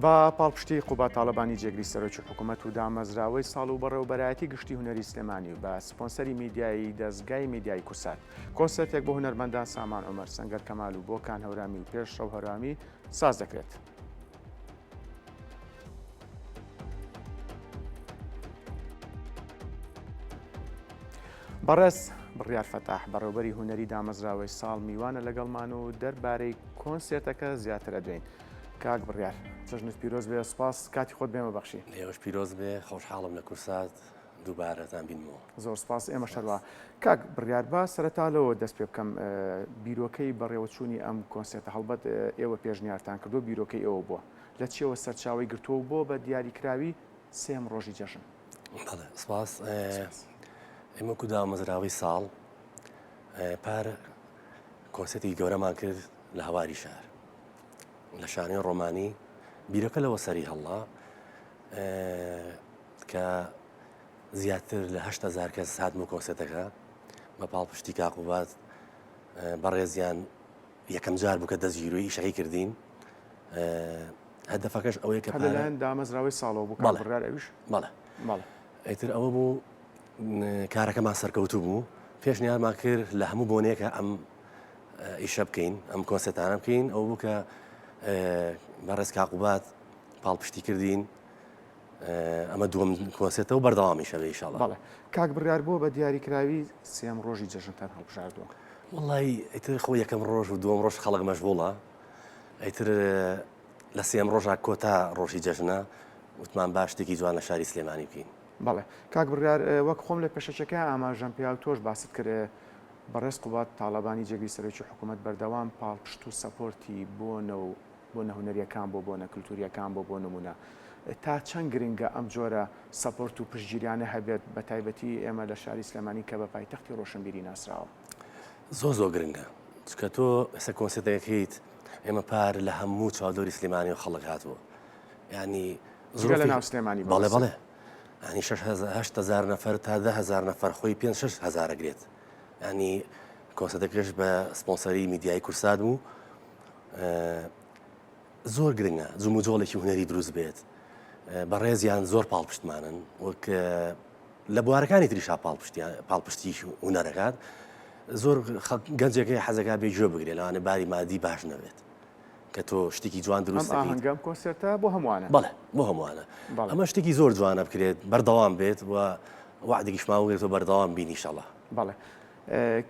با پاڵپشتی قوبا تاالبانی جێگری سەرۆکی حکوومەت و دامەزراوەی ساڵ و بەڕێوەبەرایەتی گشتی هونەری سلێمانی و بە سپۆنسەری میدیایی دەستگای میدیای کورسات کۆنسەرتێک بۆ هونەرمەندان سامان عومەر سەنگەر کەمال و بۆکان هەورامی و پێش ڕەو هەورامی ساز دەکرێت. بەڕێز بڕیار فەتاح بەڕێوەبەری هونەری دامەزراوەی ساڵ میوانە لەگەڵمان و دەربارەی کۆنسێرتەکە زیاترە دوێن. کاک بڕیار جەژنت پیرۆز بێ، سپاس کاتی خۆت بێمە بەخشی. لێوەش پیرۆز بێ، خۆشحاڵم لە کورسات دووبارەتان بینمەوە. زۆر سپاس، ئێمە شەروا. کاک بڕیار با سەرەتا لەوە دەست پێ بکەم بیرۆکەی بەڕێوەچوونی ئەم کۆنسێرتە هەڵبەت ئێوە پێشنیارتان کردو بیرۆکەی ئێوە بووە لە چیەوە سەرچاوی گرتووە بۆ بە دیاریکراوی سێم ڕۆژی جەژن. بەڵێ سپاس. ئێمە کو دامەزراوەی ساڵ پار کۆنسێرتی گەورەمان کرد لە هەواری شار لە شانۆی ڕۆمانی. بیرۆکە لەوە سەری هەڵا کە زیاتر لە 8,000 کەس هاتمە کۆنسێرتەکە بە پاڵپشتی کاقوبات بەڕێزیان یەکەم جار بوو کە دەستگیروی ئیشەکەی کردین. هەدەفەکەش ئەوەیە کە لەلایەن دامەزراوەی ساڵەوە بوو کاک بڕیار ئەویش. بەڵێ ئیتر ئەوە بوو کارەکەمان سەرکەوتوو بوو. پێشنیارمان کرد لە هەموو بۆنێکە ئەم ئیشە بکەین، ئەم کۆنسێرتانە بکەین. ئەو بوو کە بەڕێز کاقوبات پاڵپشتی کردین. ئەمە دووەم کۆنسێرتە و بەردەوامیشە بێ ئینشاڵڵا. بەڵێ کاک بڕیار بۆ بە دیاریکراوی سێم ڕۆژی جەژنتان هەڵبژاردووە. وەڵی ئیتر خۆ یەکەم ڕۆژ و دووەم ڕۆژ خەڵک مەشغوڵە. ئیتر لە سێم ڕۆژا کۆتا ڕۆژی جەژنە وتمان باش شتێکی جوان لە شاری سلێمانی بکەین. بەڵێ کاک بڕیار وەک خۆم لە پێشەچەکە ئاماژەم پێیا و تۆش باست کرێ بەڕێز قوبات تاالبانی جێگری سەرۆکی حکوومەت بەردەوام پاڵپشت و سەپۆرتی بۆ نەهونەریەکان بۆ نەکولتوریەکان بۆ نمونە تا چەند گرنگە ئەم جۆرە سەپۆرت و پشتگیریانە هەبێت بە تایبەتی ئێمە لە شاری سلێمانی کە بە پایتەختی ڕۆشنبیری ناسراوە. زۆر گرنگە چکە تۆ ئێستا کۆنسێرتەکەیت ئێمە پار لە هەموو چاودۆری سلێمانی و خەڵک هاتووە، ینی زۆر لە ناو سلێمانی. بەڵێ ینی 8,000 نەفەر تا 10,000 نەفەر خۆی 5,000 ئەگرێت. ینی کۆنسێرتەکەش بە سپۆنسەری میدیای کورسات بوو. زۆر گرنگە جوم و جۆڵێکی هونەری دروست بێت. بەڕێزیان زۆر پاڵپشتمانن وەک لە بوارەکانی تریشا پاڵپشتی هونەرەکات. زۆر گەنجەکەی حەزەکە بێ گوێ بگرێت لەوانێ باری مادی باش نەبێت کە تۆ شتێکی جوان دروست هەنگام کۆنسێرتە بۆ هەمووانە. بەڵێ بۆ هەمووانە. ئەمە شتێکی زۆر جوانە بکرێت، بەردەوام بێت و وعدێکیش ماوەگرێت و بەردەوام بینی ئینشاڵڵا. بەڵێ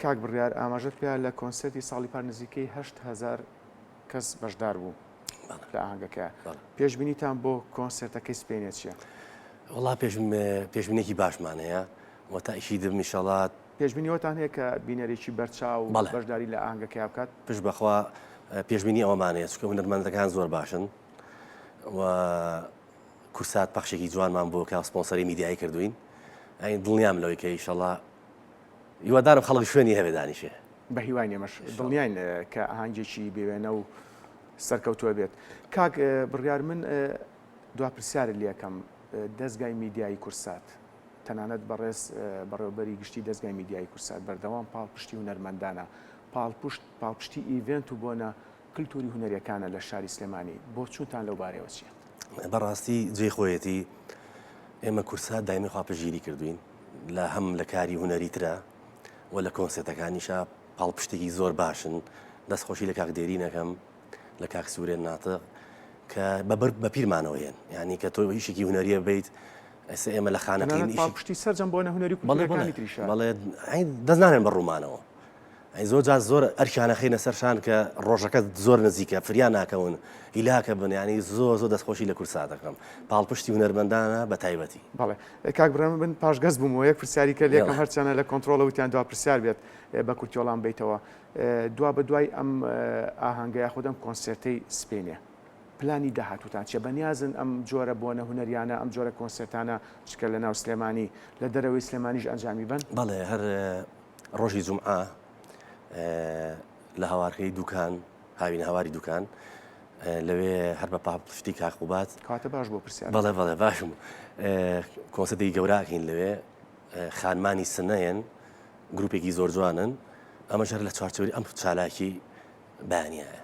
کاک بڕیار ئاماژەت پێیا لە کۆنسێرتی ساڵی پار نزیکەی 8,000 کەس بەشدار بوو لە ئاهەنگەکە. پێشبینیتان بۆ کۆنسێرتەکەی سپێنێت چییە؟ وەڵا پێشبینێکی باشمانەیە و تا ئیشی دەبم ئینشاڵڵا. پێشبینیەوەتان هەیە کە بینەرێکی بەرچاو بەشداری لە ئاهەنگەکە بکات؟ پشت بەخوا پێشبینی ئەوەمانەیە چکە هونەرمەندەکان زۆر باشن و کورسات پەخشێکی جوانمان بۆ کە سپۆنسەری میدیایی کردوین. ئەین دڵنیام لەوەی کە ئینشاڵڵا هیوادارم خەڵک شوێنی هەبێ دانیشێ. بە هیوای ئێمەش دڵنیاین کە ئاهەنگێکی بێوێنە و سەرکەوتووە بێت. کاک بڕیار من دواپرسیارە لێکەم دەستگای میدیایی کورسات تەنانەت بەڕێوەبەری گشتی دەستگای میدیایی کورسات بەردەوام پاڵپشتی هونەرمەندانە، پاڵپشتی ئیڤێنت و بۆنە کللتوری هونەریەکانە لە شاری سلێمانی. بۆ چونتان لەو بارەوە چییە؟ بەڕاستی جێ خۆیەتی ئێمە کورسات دایمی خواپەژیری کردوین لە هەم لە کاری هونەری ترە و لە کۆنسێرتەکانیشە پاڵپشتێکی زۆر باشن. دەستخۆشی لە کاک دێرینەکەم لە کاک سوورێن ناتق کە بە پیرمانەوە هێن، ینی کە تۆ هیچێکی هونەریە بیت ئێستا ئێمە لە خانەکەین پاڵپشتی سەرجەم بۆ نەهونەری کوردەکانی تریشە. بەڵێ دەستنانێن بە ڕوومانەوە. زۆر جار زۆر ئەرکیانە خینە سەرشان کە ڕۆژەکە زۆر نزیکە فریان ناکەون هیلاکە بن، ینی زۆر دەستخۆشی لە کورسات دەکەم پاڵپشتی هونەرمەندانە بە تایبەتی. بەڵێ کاک بڕێمە بن پاشگەز بوومەوە یەک پرسیاری کە لێکم هەرچەنە لە کۆنتترۆلە وتیان دوا پرسیار بێت بە کورتیۆڵان بیتەوە دوا بە دوای ئەم ئاهەنگەیە خودم کۆنسێرتەی سپێنێ پلانی داهاتوتان چێ بەنیازن ئەم جۆرە بۆنە هونەریانە ئەم جۆرە کۆنسێرتانە چکە لە ناو سلێمانی لە دەرەوەی سلێمانیش ئەنجامی بن؟ بەڵێ هەر ڕۆژی جومعە لە هەوارکەی دوکان هاوین هەواری دوکان لەوێ هەر بە پاڵپشتی کاقوبات کاتە باش بۆ پرسیار. بەڵێ باشم کۆنسێرتی گەوراکەین لەوێ خانمانی سنەیەن گروپێکی زۆر جوانن. ئەمە ژەر لە چوارچێوەری ئەم چالاکی بەیانیایە.